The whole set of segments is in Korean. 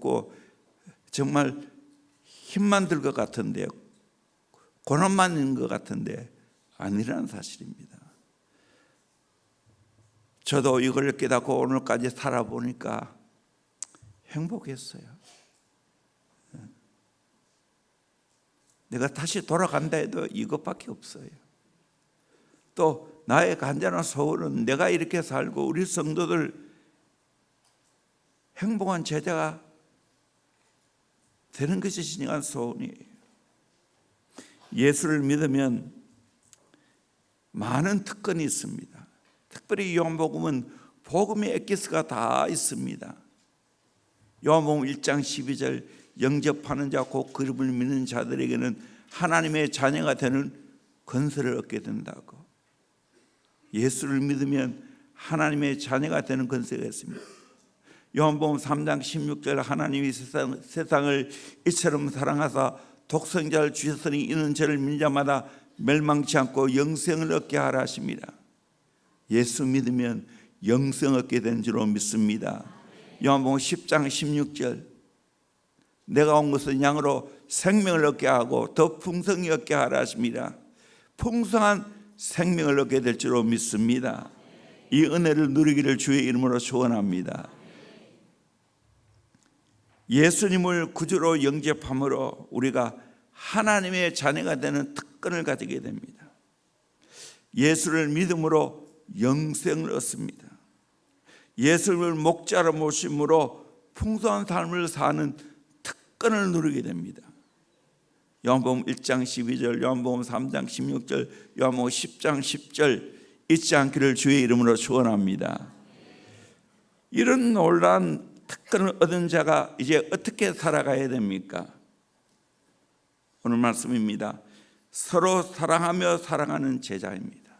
없고 정말 힘만 들 것 같은데, 고난만 있는 것 같은데 아니라는 사실입니다. 저도 이걸 깨닫고 오늘까지 살아보니까 행복했어요. 내가 다시 돌아간다 해도 이것밖에 없어요. 또 나의 간절한 소원은 내가 이렇게 살고 우리 성도들 행복한 제자가 되는 것이 진정한 소원이에요. 예수를 믿으면 많은 특권이 있습니다. 특별히 요한복음은 복음의 엑기스가 다 있습니다. 요한복음 1장 12절 영접하는 자 곧 그름을 믿는 자들에게는 하나님의 자녀가 되는 권세를 얻게 된다고. 예수를 믿으면 하나님의 자녀가 되는 권세가 있습니다. 요한복음 3장 16절 하나님이 세상을 이처럼 사랑하사 독생자를 주셨으니 이는 저를 믿는 자마다 멸망치 않고 영생을 얻게 하라 하십니다. 예수 믿으면 영생 얻게 된 줄로 믿습니다. 요한복음 10장 16절 내가 온 것은 양으로 생명을 얻게 하고 더 풍성히 얻게 하라 하십니다. 풍성한 생명을 얻게 될 줄로 믿습니다. 이 은혜를 누리기를 주의 이름으로 축원합니다. 예수님을 구주로 영접함으로 우리가 하나님의 자녀가 되는 특권을 가지게 됩니다. 예수를 믿음으로 영생을 얻습니다. 예수를 목자로 모심으로 풍성한 삶을 사는 특권을 누리게 됩니다. 요한복음 1장 12절, 요한복음 3장 16절, 요한복음 10장 10절 잊지 않기를 주의 이름으로 축원합니다. 이런 놀라운 특권을 얻은 자가 이제 어떻게 살아가야 됩니까? 오늘 말씀입니다. 서로 사랑하며 살아가는 제자입니다.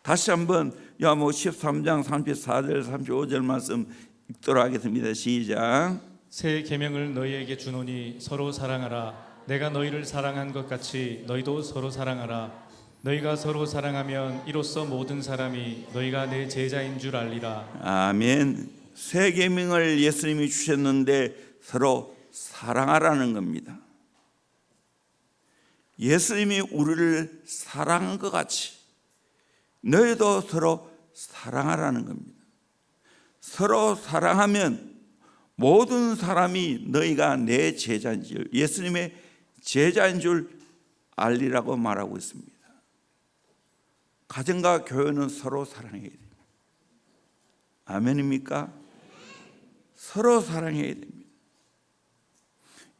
다시 한번 요한복음 13장 34절 35절 말씀 읽도록 하겠습니다. 시작. 새 계명을 너희에게 주노니 서로 사랑하라. 내가 너희를 사랑한 것 같이 너희도 서로 사랑하라. 너희가 서로 사랑하면 이로써 모든 사람이 너희가 내 제자인 줄 알리라. 아멘. 새 계명을 예수님이 주셨는데 서로 사랑하라는 겁니다. 예수님이 우리를 사랑한 것 같이 너희도 서로 사랑하라는 겁니다. 서로 사랑하면 모든 사람이 너희가 내 제자인 줄, 예수님의 제자인 줄 알리라고 말하고 있습니다. 가정과 교회는 서로 사랑해야 됩니다. 아멘입니까? 서로 사랑해야 됩니다.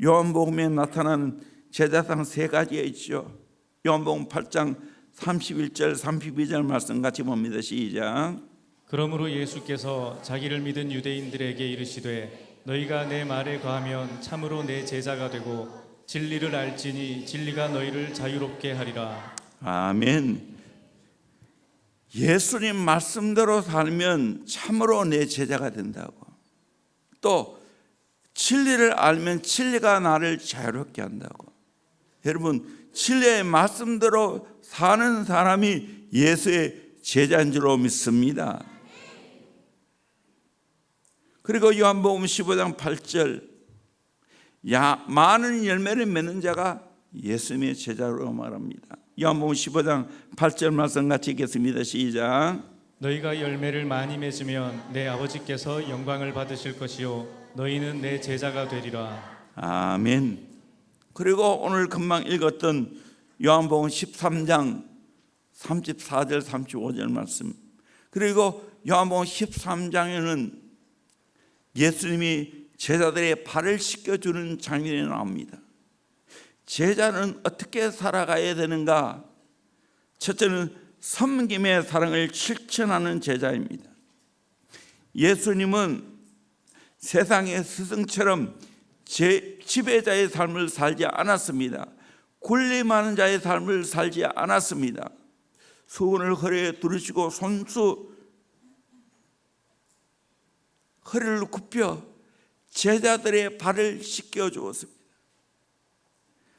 요한복음에 나타나는 제자상 세 가지가 있죠. 요한복음 8장 31절 32절 말씀 같이 봅니다. 시작. 그러므로 예수께서 자기를 믿은 유대인들에게 이르시되 너희가 내 말에 거하면 참으로 내 제자가 되고 진리를 알지니 진리가 너희를 자유롭게 하리라. 아멘. 예수님 말씀대로 살면 참으로 내 제자가 된다고. 또 진리를 알면 진리가 나를 자유롭게 한다고. 여러분, 진리의 말씀대로 사는 사람이 예수의 제자인 줄로 믿습니다. 그리고 요한복음 15장 8절 많은 열매를 맺는 자가 예수님의 제자로 말합니다. 요한복음 15장 8절 말씀 같이 읽겠습니다. 시작. 너희가 열매를 많이 맺으면 내 아버지께서 영광을 받으실 것이요 너희는 내 제자가 되리라. 아멘. 그리고 오늘 금방 읽었던 요한복음 13장 34절 35절 말씀, 그리고 요한복음 13장에는 예수님이 제자들의 발을 씻겨주는 장면이 나옵니다. 제자는 어떻게 살아가야 되는가? 첫째는 섬김의 사랑을 실천하는 제자입니다. 예수님은 세상의 스승처럼 지배자의 삶을 살지 않았습니다. 군림하는 자의 삶을 살지 않았습니다. 수건을 허리에 두르시고 손수 허리를 굽혀 제자들의 발을 씻겨 주었습니다.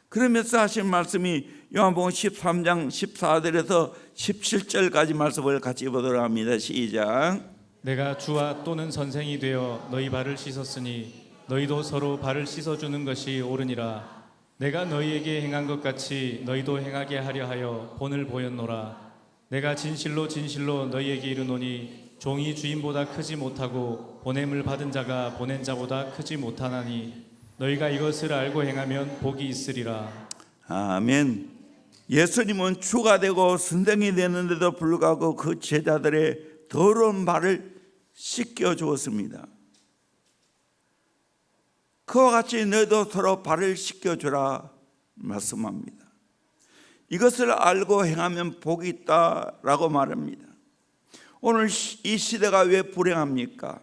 그러면서 하신 말씀이 요한복음 13장 14절에서 17절까지 말씀을 같이 보도록 합니다. 시작. 내가 주와 또는 선생이 되어 너희 발을 씻었으니 너희도 서로 발을 씻어주는 것이 옳으니라. 내가 너희에게 행한 것 같이 너희도 행하게 하려 하여 본을 보였노라. 내가 진실로 진실로 너희에게 이르노니 종이 주인보다 크지 못하고 보냄을 받은 자가 보낸 자보다 크지 못하나니 너희가 이것을 알고 행하면 복이 있으리라. 아멘. 예수님은 주가 되고 선생이 되는데도 불구하고 그 제자들의 더러운 발을 씻겨 주었습니다. 그와 같이 너희도 서로 발을 씻겨주라 말씀합니다. 이것을 알고 행하면 복이 있다라고 말합니다. 오늘 이 시대가 왜 불행합니까?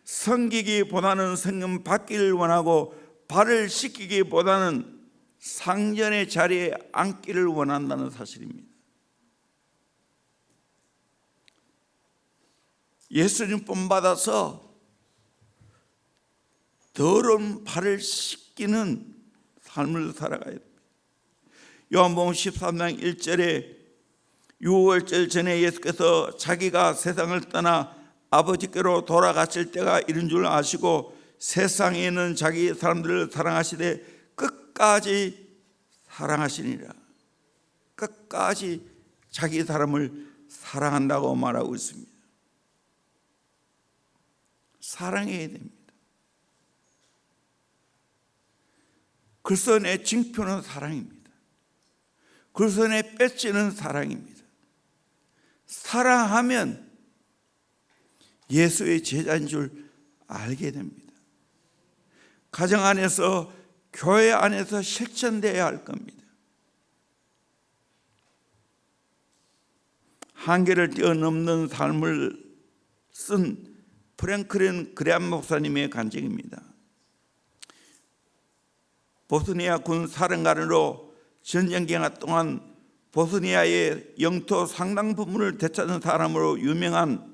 섬기기보다는 성경 받기를 원하고 발을 씻기기보다는 상전의 자리에 앉기를 원한다는 사실입니다. 예수님 본받아서 더러운 발을 씻기는 삶을 살아가야 됩니다. 요한복음 13장 1절에 유월절 전에 예수께서 자기가 세상을 떠나 아버지께로 돌아가실 때가 이른 줄 아시고 세상에 있는 자기 사람들을 사랑하시되 끝까지 사랑하시니라. 끝까지 자기 사람을 사랑한다고 말하고 있습니다. 사랑해야 됩니다. 그리스도의 징표는 사랑입니다. 그리스도의 배지는 사랑입니다. 사랑하면 예수의 제자인 줄 알게 됩니다. 가정 안에서 교회 안에서 실천되어야 할 겁니다. 한계를 뛰어넘는 삶을 쓴 프랭클린 그레암 목사님의 간증입니다. 보스니아 군 사령관으로 전쟁 기간 동안 보스니아의 영토 상당 부분을 되찾은 사람으로 유명한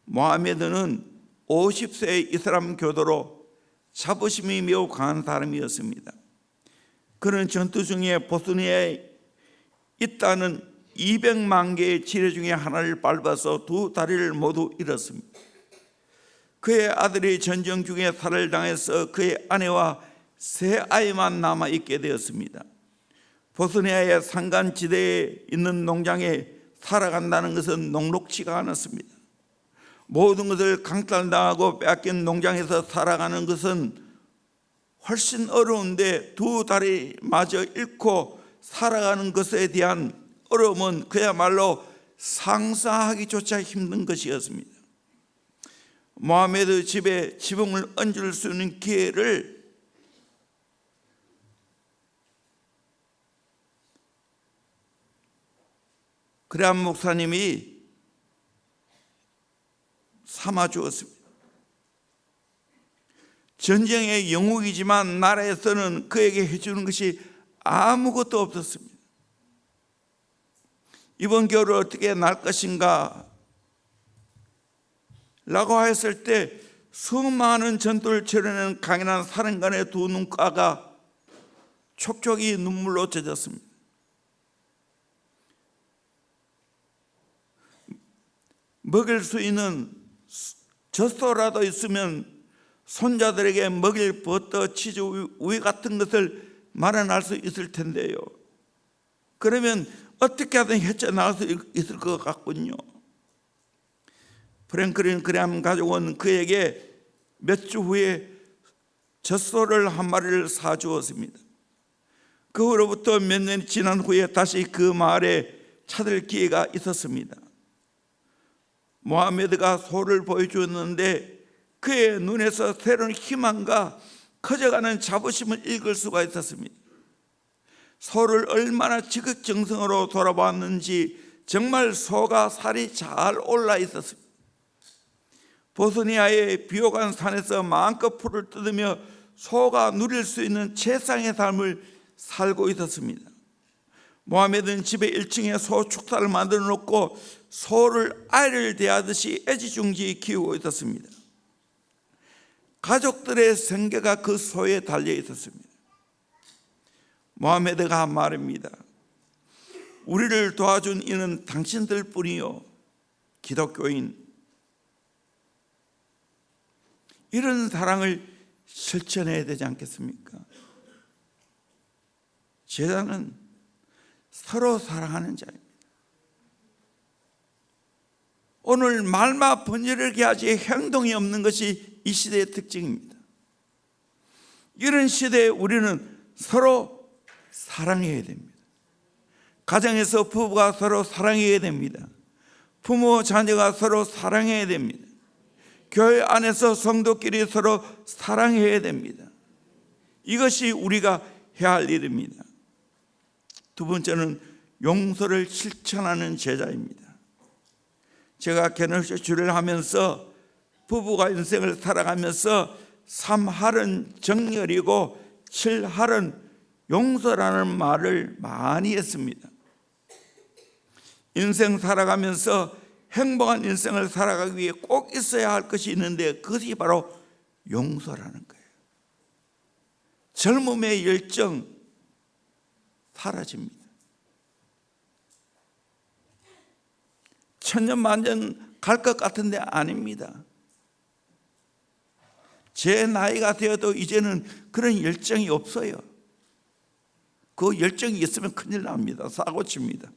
모하메드는 50세의 이슬람 교도로 자부심이 매우 강한 사람이었습니다. 그는 전투 중에 보스니아에 있다는 200만 개의 지뢰 중에 하나를 밟아서 두 다리를 모두 잃었습니다. 그의 아들이 전쟁 중에 살해를 당해서 그의 아내와 세 아이만 남아있게 되었습니다. 보스니아의 산간지대에 있는 농장에 살아간다는 것은 녹록지가 않았습니다. 모든 것을 강탈당하고 빼앗긴 농장에서 살아가는 것은 훨씬 어려운데 두 다리마저 잃고 살아가는 것에 대한 어려움은 그야말로 상상하기조차 힘든 것이었습니다. 모하메드 집에 지붕을 얹을 수 있는 기회를 그레암 목사님이 삼아 주었습니다. 전쟁의 영웅이지만 나라에서는 그에게 해주는 것이 아무것도 없었습니다. 이번 겨울 어떻게 날 것인가 라고 했을 때 수많은 전투를 치러내는 강인한 사령관의 두 눈가가 촉촉이 눈물로 젖었습니다. 먹일 수 있는 젖소라도 있으면 손자들에게 먹일 버터, 치즈, 우유 같은 것을 마련할 수 있을 텐데요. 그러면 어떻게 하든 헤쳐나갈 수 있을 것 같군요. 프랭클린 그레암 가족은 그에게 몇 주 후에 젖소를 한 마리를 사주었습니다. 그 후로부터 몇 년이 지난 후에 다시 그 마을에 찾을 기회가 있었습니다. 모하메드가 소를 보여주었는데 그의 눈에서 새로운 희망과 커져가는 자부심을 읽을 수가 있었습니다. 소를 얼마나 지극정성으로 돌아봤는지 정말 소가 살이 잘 올라 있었습니다. 보스니아의 비옥한 산에서 마음껏 풀을 뜯으며 소가 누릴 수 있는 최상의 삶을 살고 있었습니다. 모하메드는 집에 1층에 소 축사를 만들어 놓고 소를 아이를 대하듯이 애지중지 키우고 있었습니다. 가족들의 생계가 그 소에 달려 있었습니다. 모하메드가 말합니다. 우리를 도와준 이는 당신들 뿐이요 기독교인. 이런 사랑을 실천해야 되지 않겠습니까? 제자는 서로 사랑하는 자입니다. 오늘 말만 번지르게 하지 행동이 없는 것이 이 시대의 특징입니다. 이런 시대에 우리는 서로 사랑해야 됩니다. 가정에서 부부가 서로 사랑해야 됩니다. 부모 자녀가 서로 사랑해야 됩니다. 교회 안에서 성도끼리 서로 사랑해야 됩니다. 이것이 우리가 해야 할 일입니다. 두 번째는 용서를 실천하는 제자입니다. 제가 개노시 주를 하면서 부부가 인생을 살아가면서 3할은 정열이고 7할은 용서라는 말을 많이 했습니다. 인생 살아가면서 행복한 인생을 살아가기 위해 꼭 있어야 할 것이 있는데 그것이 바로 용서라는 거예요. 젊음의 열정 사라집니다. 천년만년 갈 것 같은데 아닙니다. 제 나이가 되어도 이제는 그런 열정이 없어요. 그 열정이 있으면 큰일 납니다. 사고 칩니다.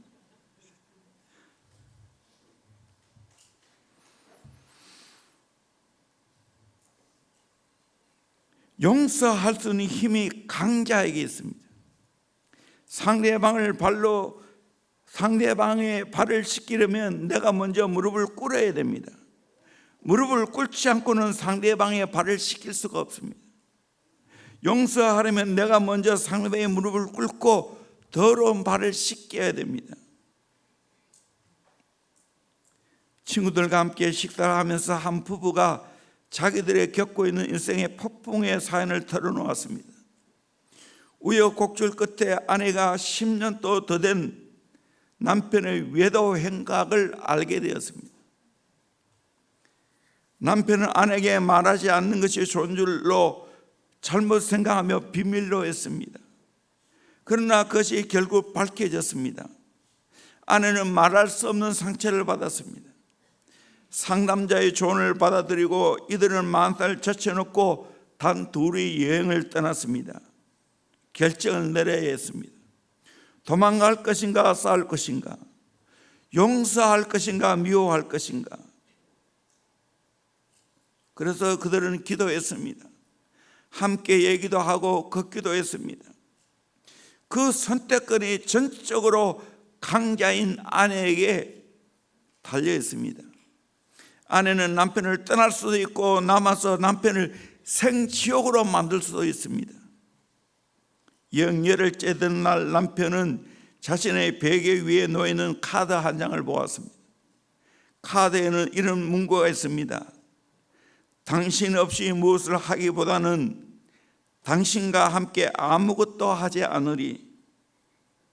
용서할 수 있는 힘이 강자에게 있습니다. 상대방의 발을 씻기려면 내가 먼저 무릎을 꿇어야 됩니다. 무릎을 꿇지 않고는 상대방의 발을 씻길 수가 없습니다. 용서하려면 내가 먼저 상대방의 무릎을 꿇고 더러운 발을 씻겨야 됩니다. 친구들과 함께 식사를 하면서 한 부부가 자기들이 겪고 있는 인생의 폭풍의 사연을 털어놓았습니다. 우여곡절 끝에 아내가 10년 또 더 된 남편의 외도 행각을 알게 되었습니다. 남편은 아내에게 말하지 않는 것이 좋은 줄로 잘못 생각하며 비밀로 했습니다. 그러나 그것이 결국 밝혀졌습니다. 아내는 말할 수 없는 상처를 받았습니다. 상담자의 조언을 받아들이고 이들은 만사를 젖혀놓고 단 둘이 여행을 떠났습니다. 결정을 내려야 했습니다. 도망갈 것인가 싸울 것인가, 용서할 것인가 미워할 것인가. 그래서 그들은 기도했습니다. 함께 얘기도 하고 걷기도 했습니다. 그 선택권이 전적으로 강자인 아내에게 달려 있습니다. 아내는 남편을 떠날 수도 있고 남아서 남편을 생지옥으로 만들 수도 있습니다. 영열흘째 된 날 남편은 자신의 베개 위에 놓여있는 카드 한 장을 보았습니다. 카드에는 이런 문구가 있습니다. 당신 없이 무엇을 하기보다는 당신과 함께 아무것도 하지 않으리.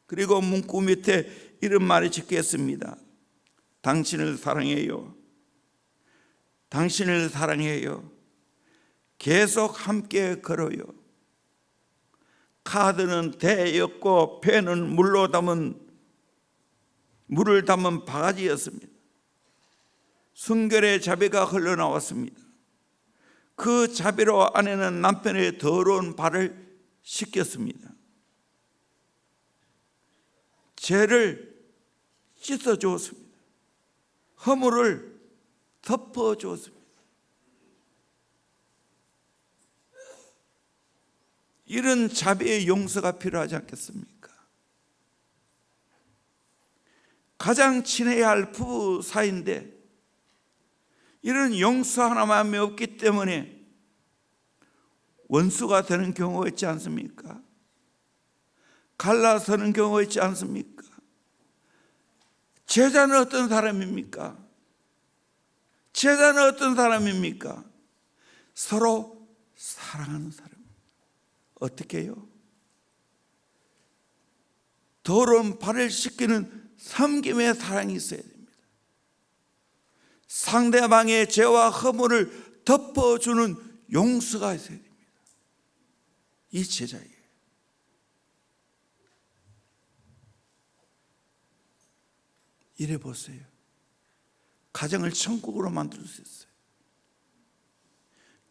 그리고 문구 밑에 이런 말이 적혀 있습니다. 당신을 사랑해요. 당신을 사랑해요. 계속 함께 걸어요. 카드는 대였고 펜은 물을 담은 바가지였습니다. 순결의 자비가 흘러나왔습니다. 그 자비로 아내는 남편의 더러운 발을 씻겼습니다. 죄를 씻어주었습니다. 허물을 덮어주었습니다. 이런 자비의 용서가 필요하지 않겠습니까? 가장 친해야 할 부부 사이인데 이런 용서 하나만이 없기 때문에 원수가 되는 경우가 있지 않습니까? 갈라서는 경우가 있지 않습니까? 제자는 어떤 사람입니까? 제자는 어떤 사람입니까? 서로 사랑하는 사람. 어떻게 해요? 더러운 발을 씻기는 섬김의 사랑이 있어야 됩니다. 상대방의 죄와 허물을 덮어주는 용서가 있어야 됩니다. 이 제자예요. 이래 보세요. 가정을 천국으로 만들 수 있어요.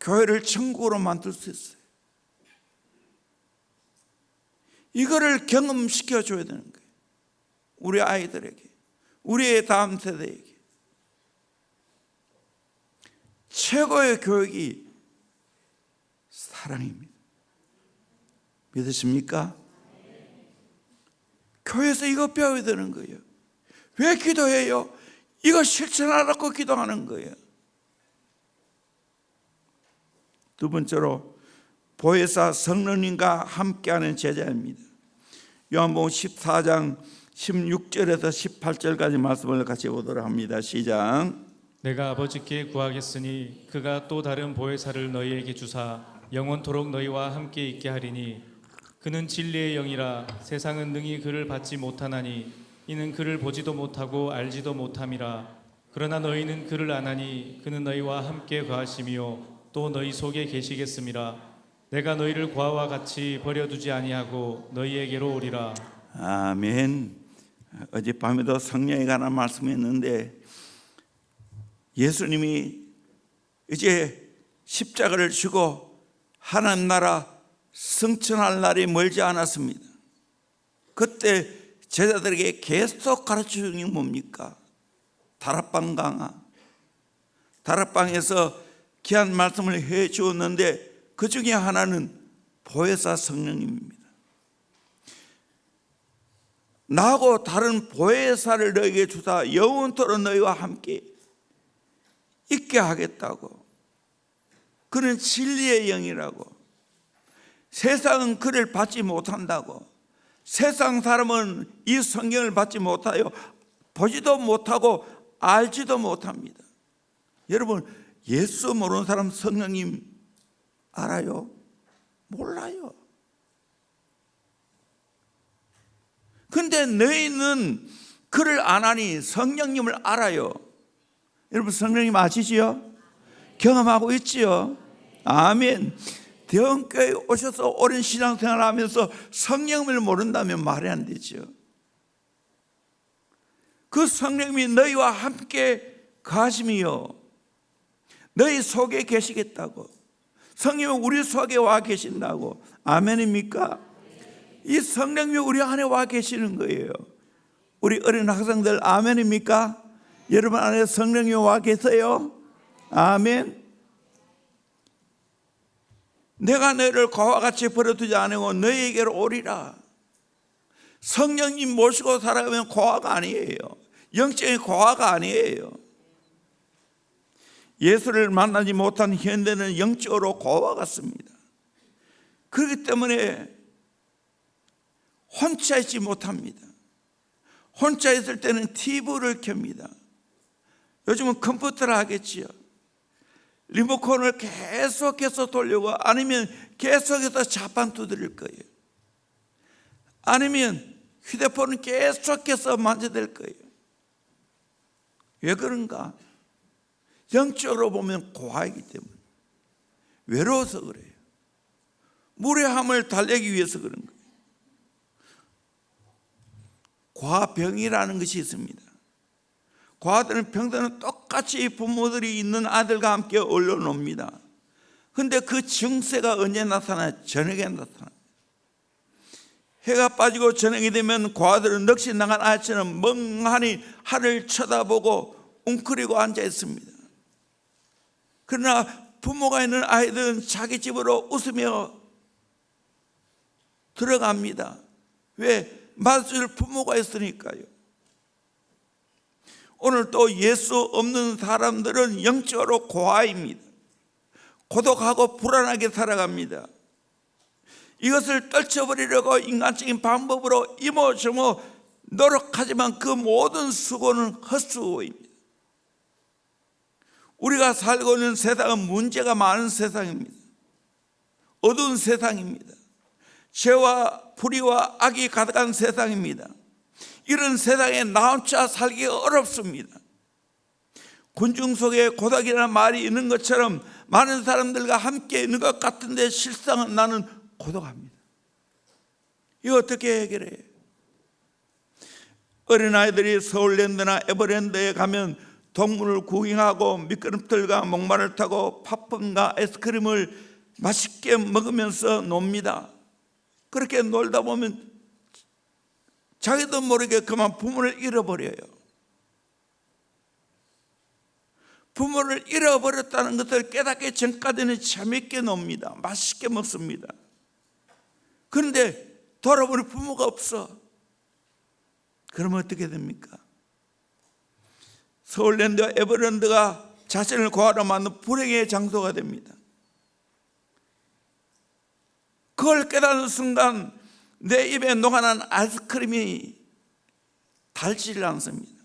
교회를 천국으로 만들 수 있어요. 이거를 경험시켜 줘야 되는 거예요. 우리 아이들에게, 우리의 다음 세대에게. 최고의 교육이 사랑입니다. 믿으십니까? 교회에서 이거 배워야 되는 거예요. 왜 기도해요? 이거 실천하라고 기도하는 거예요. 두 번째로 보혜사 성령님과 함께하는 제자입니다. 요한복음 14장 16절에서 18절까지 말씀을 같이 보도록 합니다. 시작. 내가 아버지께 구하겠으니 그가 또 다른 보혜사를 너희에게 주사 영원토록 너희와 함께 있게 하리니 그는 진리의 영이라 세상은 능히 그를 받지 못하나니 이는 그를 보지도 못하고 알지도 못함이라. 그러나 너희는 그를 아나니 그는 너희와 함께 거하시며 또 너희 속에 계시겠음이라. 내가 너희를 고아와 같이 버려두지 아니하고 너희에게로 오리라. 아멘. 어젯밤에도 성령에 관한 말씀했는데 예수님이 이제 십자가를 지고 하나님 나라 승천할 날이 멀지 않았습니다. 그때 제자들에게 계속 가르쳐 주는 게 뭡니까? 다락방 강화. 다락방에서 귀한 말씀을 해 주었는데 그 중에 하나는 보혜사 성령님입니다. 나하고 다른 보혜사를 너에게 주사 영원토록 너희와 함께 있게 하겠다고. 그는 진리의 영이라고. 세상은 그를 받지 못한다고. 세상 사람은 이 성경을 받지 못하여 보지도 못하고 알지도 못합니다. 여러분, 예수 모르는 사람 성령님 알아요? 몰라요. 근데 너희는 그를 안 하니 성령님을 알아요. 여러분, 성령님 아시지요? 경험하고 있지요? 아멘. 대원교회에 오셔서 오랜 신앙생활을 하면서 성령을 모른다면 말이 안 되죠. 그 성령님이 너희와 함께 가심이요 너희 속에 계시겠다고. 성령이 우리 속에 와 계신다고. 아멘입니까? 이 성령님이 우리 안에 와 계시는 거예요. 우리 어린 학생들 아멘입니까? 여러분 안에 성령이 와 계세요? 아멘. 내가 너희를 고아와 같이 버려두지 않고 너희에게로 오리라. 성령님 모시고 살아가면 고아가 아니에요. 영적인 고아가 아니에요. 예수를 만나지 못한 현대는 영적으로 고아 같습니다. 그렇기 때문에 혼자 있지 못합니다. 혼자 있을 때는 TV를 켭니다. 요즘은 컴퓨터를 하겠지요. 리모컨을 계속해서 돌리고 아니면 계속해서 자판 두드릴 거예요. 아니면 휴대폰을 계속해서 만져댈 거예요. 왜 그런가? 영적으로 보면 고아이기 때문에. 외로워서 그래요. 무례함을 달래기 위해서 그런 거예요. 고아병이라는 것이 있습니다. 고아들은 병들은 똑같이 부모들이 있는 아들과 함께 올려놓습니다. 그런데 그 증세가 언제 나타나요? 저녁에 나타나요. 해가 빠지고 저녁이 되면 고아들은 넋이 나간 아이처럼 멍하니 하늘을 쳐다보고 웅크리고 앉아 있습니다. 그러나 부모가 있는 아이들은 자기 집으로 웃으며 들어갑니다. 왜? 맞을 부모가 있으니까요. 오늘 또 예수 없는 사람들은 영적으로 고아입니다. 고독하고 불안하게 살아갑니다. 이것을 떨쳐버리려고 인간적인 방법으로 이모저모 노력하지만 그 모든 수고는 헛수고입니다. 우리가 살고 있는 세상은 문제가 많은 세상입니다. 어두운 세상입니다. 죄와 불의와 악이 가득한 세상입니다. 이런 세상에 나 혼자 살기가 어렵습니다. 군중 속에 고독이라는 말이 있는 것처럼 많은 사람들과 함께 있는 것 같은데 실상은 나는 고독합니다. 이거 어떻게 해결해요? 어린아이들이 서울랜드나 에버랜드에 가면 동물을 구경하고 미끄럼틀과 목마를 타고 팝콘과 아이스크림을 맛있게 먹으면서 놉니다. 그렇게 놀다 보면 자기도 모르게 그만 부모를 잃어버려요. 부모를 잃어버렸다는 것을 깨닫기 전까지는 재밌게 놉니다. 맛있게 먹습니다. 그런데 돌아보니 부모가 없어. 그러면 어떻게 됩니까? 서울랜드 에버랜드가 자신을 구하러 만든 불행의 장소가 됩니다. 그걸 깨닫는 순간 내 입에 녹아난 아이스크림이 달지를 않습니다.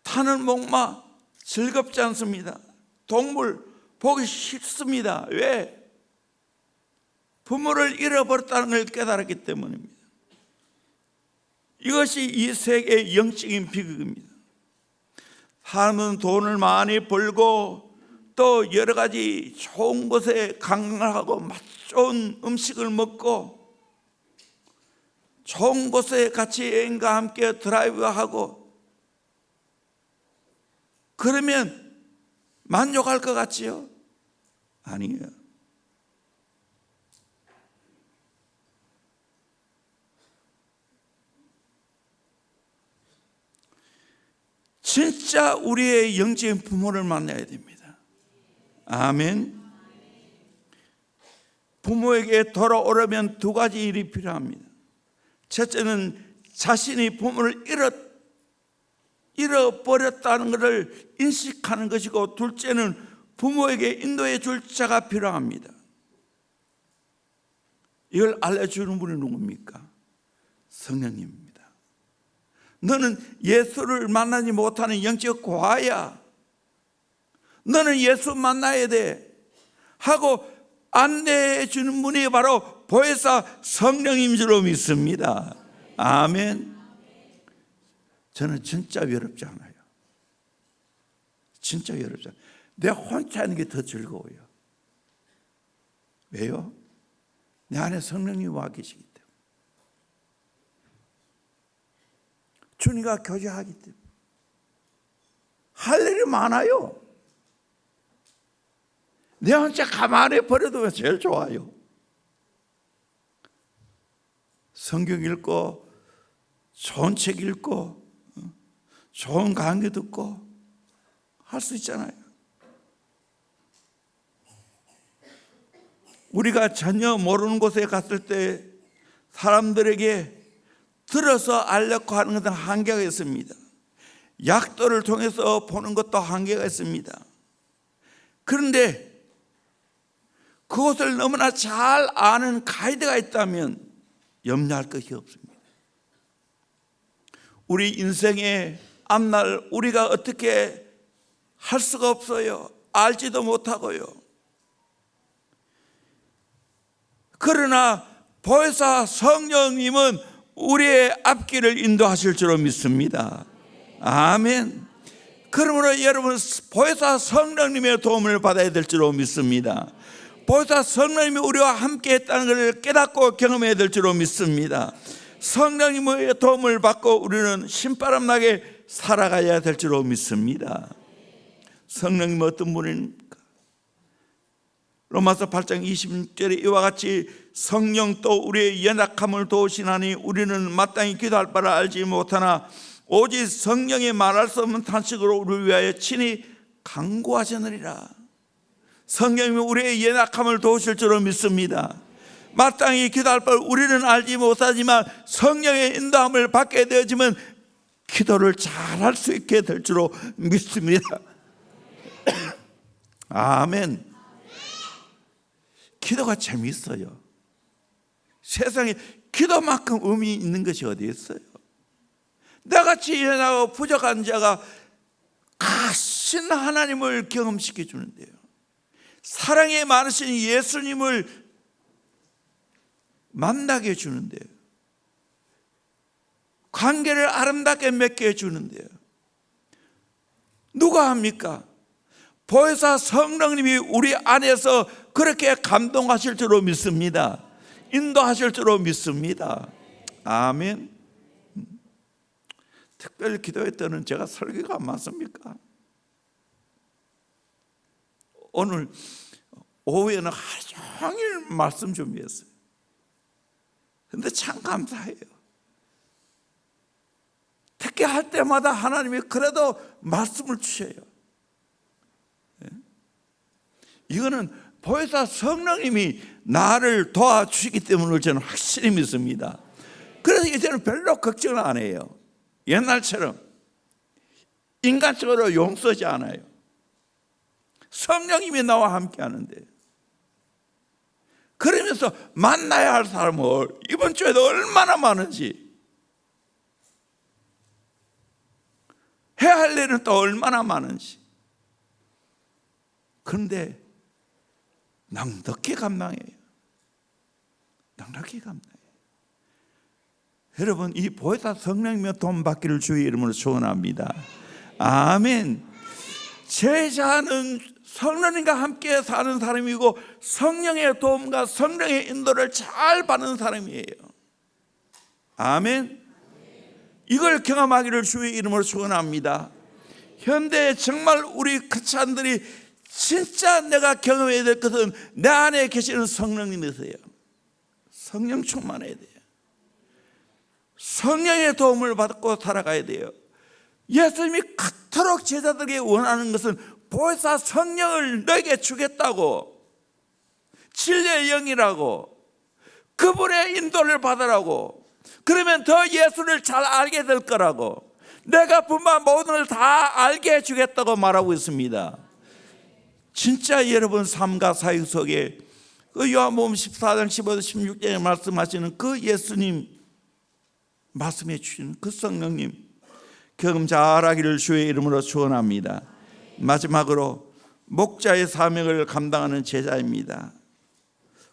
타는 목마 즐겁지 않습니다. 동물 보기 싫습니다. 왜? 부모를 잃어버렸다는 걸 깨달았기 때문입니다. 이것이 이 세계의 영적인 비극입니다. 사람은 돈을 많이 벌고 또 여러 가지 좋은 곳에 관광하고 맛 좋은 음식을 먹고 좋은 곳에 같이 여행과 함께 드라이브하고 그러면 만족할 것 같지요? 아니에요. 진짜 우리의 영적인 부모를 만나야 됩니다. 아멘. 부모에게 돌아오려면 두 가지 일이 필요합니다. 첫째는 자신이 부모를 잃어버렸다는 것을 인식하는 것이고, 둘째는 부모에게 인도해 줄 자가 필요합니다. 이걸 알려주는 분이 누굽니까? 성령님입니다. 너는 예수를 만나지 못하는 영적 고아야. 너는 예수 만나야 돼 하고 안내해 주는 분이 바로 보혜사 성령인 줄로 믿습니다. 아멘. 저는 진짜 외롭지 않아요. 진짜 외롭지 않아요. 내가 혼자 하는 게 더 즐거워요. 왜요? 내 안에 성령이 와 계시기 때문에. 주님과 교제하기 때문에. 할 일이 많아요. 내 혼자 가만히 버려두면 제일 좋아요. 성경 읽고 좋은 책 읽고 좋은 강의 듣고 할 수 있잖아요. 우리가 전혀 모르는 곳에 갔을 때 사람들에게 들어서 알려고 하는 것은 한계가 있습니다. 약도를 통해서 보는 것도 한계가 있습니다. 그런데 그것을 너무나 잘 아는 가이드가 있다면 염려할 것이 없습니다. 우리 인생의 앞날 우리가 어떻게 할 수가 없어요. 알지도 못하고요. 그러나 보혜사 성령님은 우리의 앞길을 인도하실 줄로 믿습니다. 아멘. 그러므로 여러분 보혜사 성령님의 도움을 받아야 될 줄로 믿습니다. 보혜사 성령님이 우리와 함께 했다는 것을 깨닫고 경험해야 될 줄로 믿습니다. 성령님의 도움을 받고 우리는 신바람 나게 살아가야 될 줄로 믿습니다. 성령님 어떤 분입니까? 로마서 8장 26절에 이와 같이 성령 또 우리의 연약함을 도우시나니 우리는 마땅히 기도할 바를 알지 못하나 오직 성령이 말할 수 없는 탄식으로 우리를 위하여 친히 간구하시느니라. 성령님이 우리의 연약함을 도우실 줄로 믿습니다. 마땅히 기도할 바를 우리는 알지 못하지만 성령의 인도함을 받게 되어지면 기도를 잘할 수 있게 될 줄로 믿습니다. 아멘. 기도가 재미있어요. 세상에 기도만큼 의미 있는 것이 어디 있어요? 나같이 연약하고 부족한 자가 크신 하나님을 경험시켜 주는데요, 사랑이 많으신 예수님을 만나게 해주는데요, 관계를 아름답게 맺게 해주는데요, 누가 합니까? 보혜사 성령님이 우리 안에서 그렇게 감동하실 줄로 믿습니다. 인도하실 줄로 믿습니다. 아멘. 특별히 기도했더니 제가 설교가 안 맞습니까? 오늘 오후에는 하루 종일 말씀 준비했어요. 근데 참 감사해요. 특히 할 때마다 하나님이 그래도 말씀을 주셔요. 이거는 보혜사 성령님이 나를 도와주시기 때문을 저는 확실히 믿습니다. 그래서 이제는 별로 걱정을 안 해요. 옛날처럼 인간적으로 용서하지 않아요. 성령님이 나와 함께 하는데, 그러면서 만나야 할 사람을 이번 주에도 얼마나 많은지, 해야 할 일은 또 얼마나 많은지, 그런데 넉넉히 감당해요. 넉넉히 감당해요. 여러분, 이 보혜사 성령님의 도움 받기를 주의 이름으로 축원합니다. 아멘. 제자는 성령님과 함께 사는 사람이고 성령의 도움과 성령의 인도를 잘 받는 사람이에요. 아멘. 이걸 경험하기를 주의 이름으로 축원합니다. 현대에 정말 우리 크리스찬들이 진짜 내가 경험해야 될 것은 내 안에 계시는 성령님이세요. 성령 충만해야 돼요. 성령의 도움을 받고 살아가야 돼요. 예수님이 그토록 제자들에게 원하는 것은 보혜사 성령을 너에게 주겠다고, 진리의 영이라고, 그분의 인도를 받으라고, 그러면 더 예수를 잘 알게 될 거라고, 내가 분만 모든 걸 다 알게 해주겠다고 말하고 있습니다. 진짜 여러분 삶과 사역 속에 그 요한복음 14장 15절 16절에 말씀하시는 그 예수님 말씀해 주시는 그 성령님 경험 잘하기를 주의 이름으로 축원합니다. 마지막으로 목자의 사명을 감당하는 제자입니다.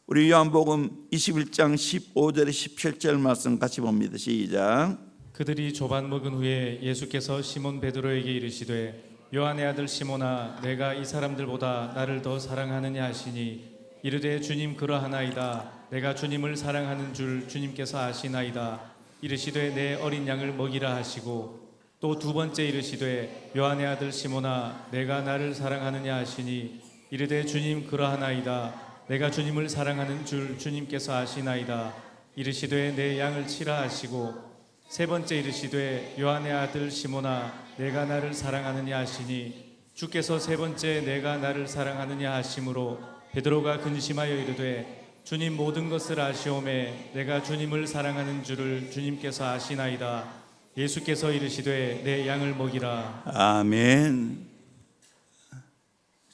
우리 요한복음 21장 15절에 17절 말씀 같이 봅니다. 시작. 그들이 조반 먹은 후에 예수께서 시몬 베드로에게 이르시되 요한의 아들 시몬아, 내가 이 사람들보다 나를 더 사랑하느냐 하시니 이르되 주님 그러하나이다. 내가 주님을 사랑하는 줄 주님께서 아시나이다. 이르시되 내 어린 양을 먹이라 하시고, 또 두 번째 이르시되 요한의 아들 시몬아, 내가 나를 사랑하느냐 하시니 이르되 주님 그러하나이다. 내가 주님을 사랑하는 줄 주님께서 아시나이다. 이르시되 내 양을 치라 하시고, 세 번째 이르시되 요한의 아들 시몬아, 내가 나를 사랑하느냐 하시니 주께서 세 번째 내가 나를 사랑하느냐 하심으로 베드로가 근심하여 이르되 주님 모든 것을 아시오매 내가 주님을 사랑하는 줄을 주님께서 아시나이다. 예수께서 이르시되 내 양을 먹이라. 아멘.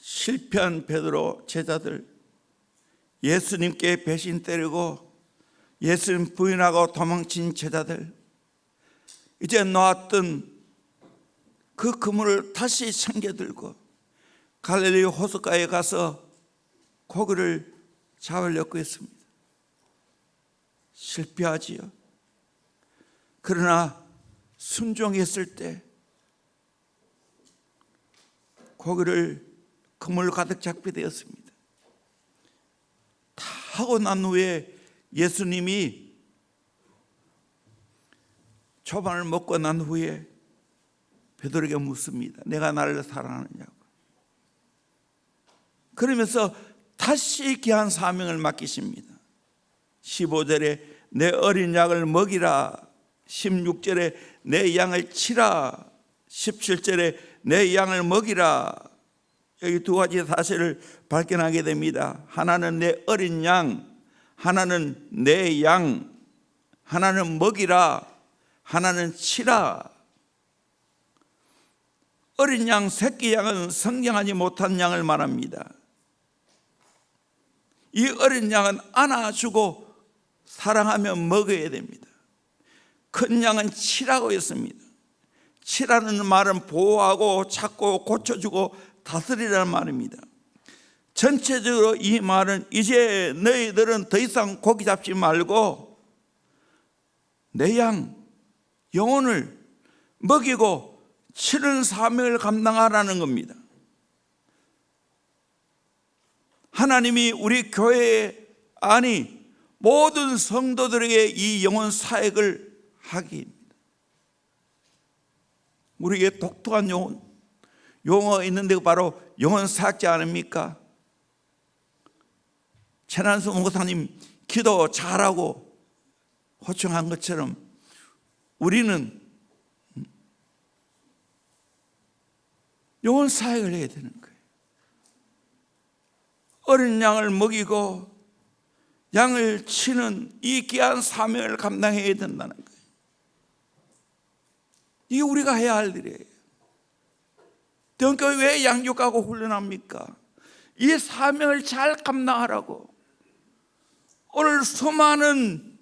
실패한 베드로 제자들, 예수님께 배신 때리고 예수님 부인하고 도망친 제자들, 이제 놓았던 그 그물을 다시 챙겨들고 갈릴리 호숫가에 가서 고기를 잡으려고 했습니다. 실패하지요. 그러나 순종했을 때 고기를 그물 가득 잡게 되었습니다. 다 하고 난 후에 예수님이 초반을 먹고 난 후에 베드로에게 묻습니다. 내가 나를 사랑하느냐고. 그러면서 다시 귀한 사명을 맡기십니다. 15절에 내 어린 양을 먹이라, 16절에 내 양을 치라, 17절에 내 양을 먹이라. 여기 두 가지 사실을 발견하게 됩니다. 하나는 내 어린 양, 하나는 내 양, 하나는 먹이라, 하나는 치라. 어린 양, 새끼 양은 성장하지 못한 양을 말합니다. 이 어린 양은 안아주고 사랑하며 먹어야 됩니다. 큰 양은 치라고 했습니다. 치라는 말은 보호하고 찾고 고쳐주고 다스리라는 말입니다. 전체적으로 이 말은 이제 너희들은 더 이상 고기 잡지 말고 내 양, 영혼을 먹이고 치는 사명을 감당하라는 겁니다. 하나님이 우리 교회 아니 모든 성도들에게 이 영혼 사역을 하기입니다. 우리에게 독특한 용어가 있는데 바로 영혼 사역자 아닙니까? 최난수 목사님 기도 잘하고 호청한 것처럼 우리는 영혼 사역을 해야 되는 거예요. 어린 양을 먹이고 양을 치는 이 귀한 사명을 감당해야 된다는 거예요. 이게 우리가 해야 할 일이에요. 대원교회 왜 양육하고 훈련합니까? 이 사명을 잘 감당하라고. 오늘 수많은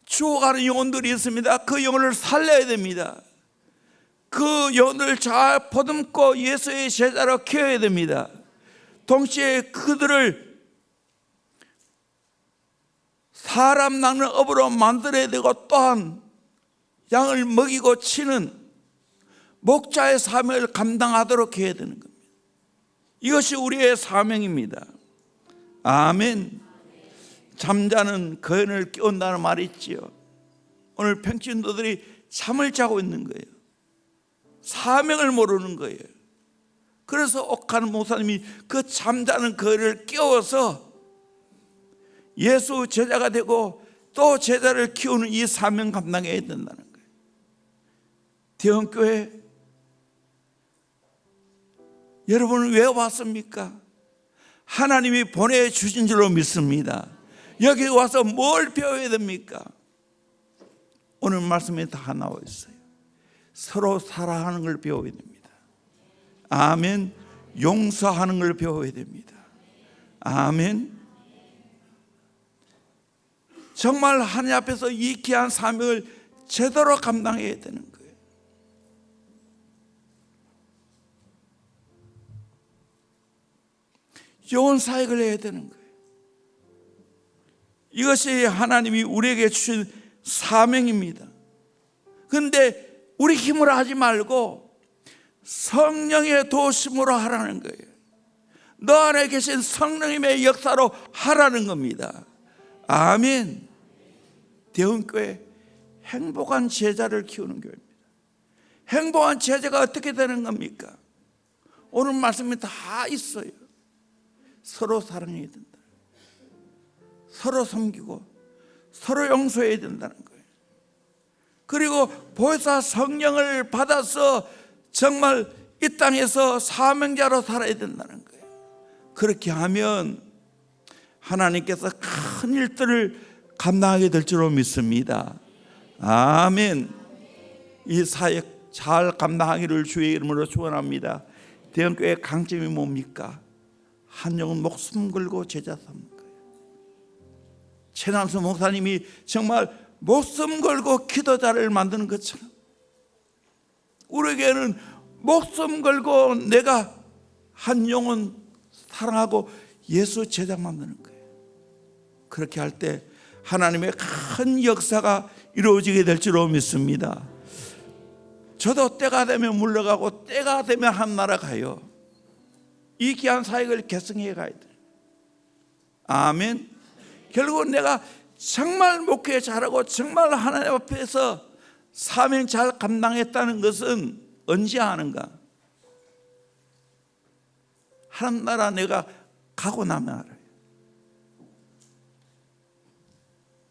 죽어가는 영혼들이 있습니다. 그 영혼을 살려야 됩니다. 그 영혼을 잘 보듬고 예수의 제자로 키워야 됩니다. 동시에 그들을 사람 낚는 업으로 만들어야 되고, 또한 양을 먹이고 치는 목자의 사명을 감당하도록 해야 되는 겁니다. 이것이 우리의 사명입니다. 아멘. 잠자는 거인을 깨운다는 말이 있지요. 오늘 평신도들이 잠을 자고 있는 거예요. 사명을 모르는 거예요. 그래서 옥하는 목사님이 그 잠자는 거인을 깨워서 예수 제자가 되고 또 제자를 키우는 이 사명 감당해야 된다는 거예요. 대형교회 여러분은 왜 왔습니까? 하나님이 보내주신 줄로 믿습니다. 여기 와서 뭘 배워야 됩니까? 오늘 말씀에 다 나와 있어요. 서로 사랑하는 걸 배워야 됩니다. 아멘. 용서하는 걸 배워야 됩니다. 아멘. 정말 하나님 앞에서 이 귀한 사명을 제대로 감당해야 되는 거예요. 영혼 사역을 해야 되는 거예요. 이것이 하나님이 우리에게 주신 사명입니다. 그런데 우리 힘으로 하지 말고 성령의 도심으로 하라는 거예요. 너 안에 계신 성령님의 역사로 하라는 겁니다. 아멘. 대원교회 행복한 제자를 키우는 교회입니다. 행복한 제자가 어떻게 되는 겁니까? 오늘 말씀에 다 있어요. 서로 사랑해야 된다. 서로 섬기고 서로 용서해야 된다는 거예요. 그리고 보혜사 성령을 받아서 정말 이 땅에서 사명자로 살아야 된다는 거예요. 그렇게 하면 하나님께서 큰 일들을 감당하게 될 줄로 믿습니다. 아멘. 이 사역 잘 감당하기를 주의 이름으로 축원합니다. 대형교회의 강점이 뭡니까? 한 영혼 목숨 걸고 제자 삼는 거예요. 최난수 목사님이 정말 목숨 걸고 기도자를 만드는 것처럼 우리에게는 목숨 걸고 내가 한 영혼 사랑하고 예수 제자 만드는 거예요. 그렇게 할 때 하나님의 큰 역사가 이루어지게 될 줄로 믿습니다. 저도 때가 되면 물러가고 때가 되면 한 나라 가요. 이 귀한 사역을 계승해 가야 돼요. 아멘. 결국은 내가 정말 목회 잘하고 정말 하나님 앞에서 사명 잘 감당했다는 것은 언제 아는가? 하나님 나라 내가 가고 나면 알아요.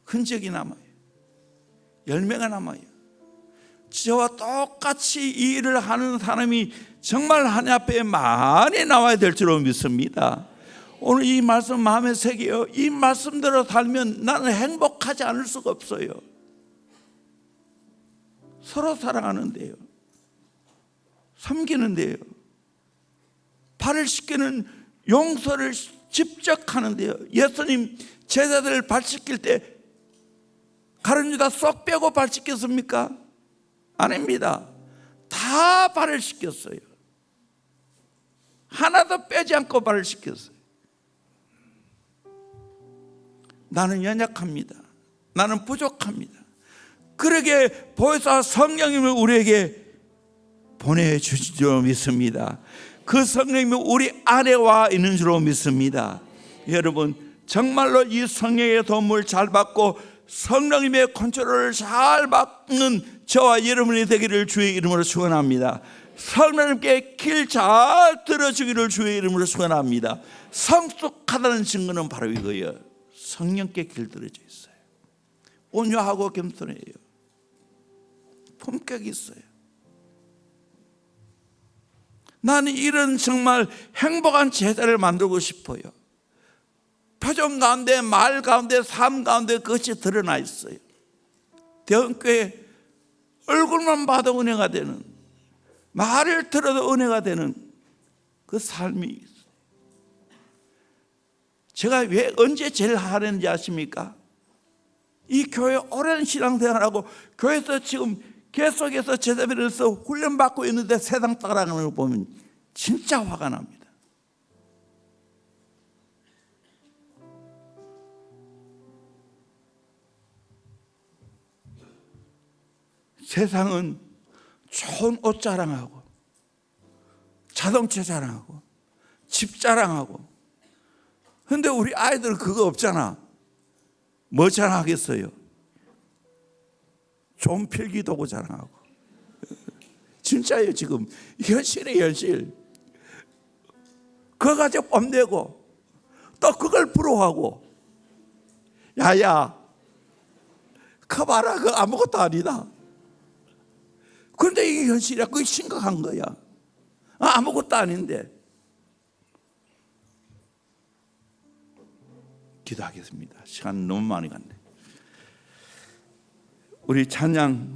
흔적이 남아요. 열매가 남아요. 저와 똑같이 이 일을 하는 사람이 정말 하나님 앞에 많이 나와야 될 줄로 믿습니다. 오늘 이 말씀 마음에 새겨요. 이 말씀대로 살면 나는 행복하지 않을 수가 없어요. 서로 사랑하는데요, 섬기는데요, 발을 씻기는 용서를 직접 하는데요. 예수님 제자들을 발 씻길 때 가룟 유다 쏙 빼고 발 씻겼습니까? 아닙니다. 다 발을 씻겼어요. 하나도 빼지 않고 발을 씻겼어요. 나는 연약합니다. 나는 부족합니다. 그러게 보혜사 성령님을 우리에게 보내주신 줄로 믿습니다. 그 성령님이 우리 안에 와 있는 줄로 믿습니다. 여러분 정말로 이 성령의 도움을 잘 받고 성령님의 컨트롤을 잘 받는 저와 여러분이 되기를 주의 이름으로 축원합니다. 성령님께 길 잘 들어주기를 주의 이름으로 축원합니다. 성숙하다는 증거는 바로 이거예요. 성령께 길 들어져 있어요. 온유하고 겸손해요. 품격이 있어요. 나는 이런 정말 행복한 제자를 만들고 싶어요. 표정 가운데, 말 가운데, 삶 가운데 그것이 드러나 있어요. 대형교회 얼굴만 봐도 은혜가 되는, 말을 들어도 은혜가 되는 그 삶이 있어요. 제가 왜 언제 제일 하는지 아십니까? 이 교회 오랜 신앙생활하고 교회에서 지금 계속해서 제자들에서 훈련받고 있는데 세상 따라가는 걸 보면 진짜 화가 납니다. 세상은 좋은 옷 자랑하고 자동차 자랑하고 집 자랑하고, 근데 우리 아이들은 그거 없잖아. 뭐 자랑하겠어요? 좋은 필기도구 자랑하고. 진짜예요. 지금 현실이에요. 현실. 그거 가지고 뽐내고 또 그걸 부러워하고. 야야, 그거 봐라, 그거 아무것도 아니다. 그런데 이게 현실이야. 그게 심각한 거야. 아무것도 아닌데. 기도하겠습니다. 시간 너무 많이 갔네. 우리 찬양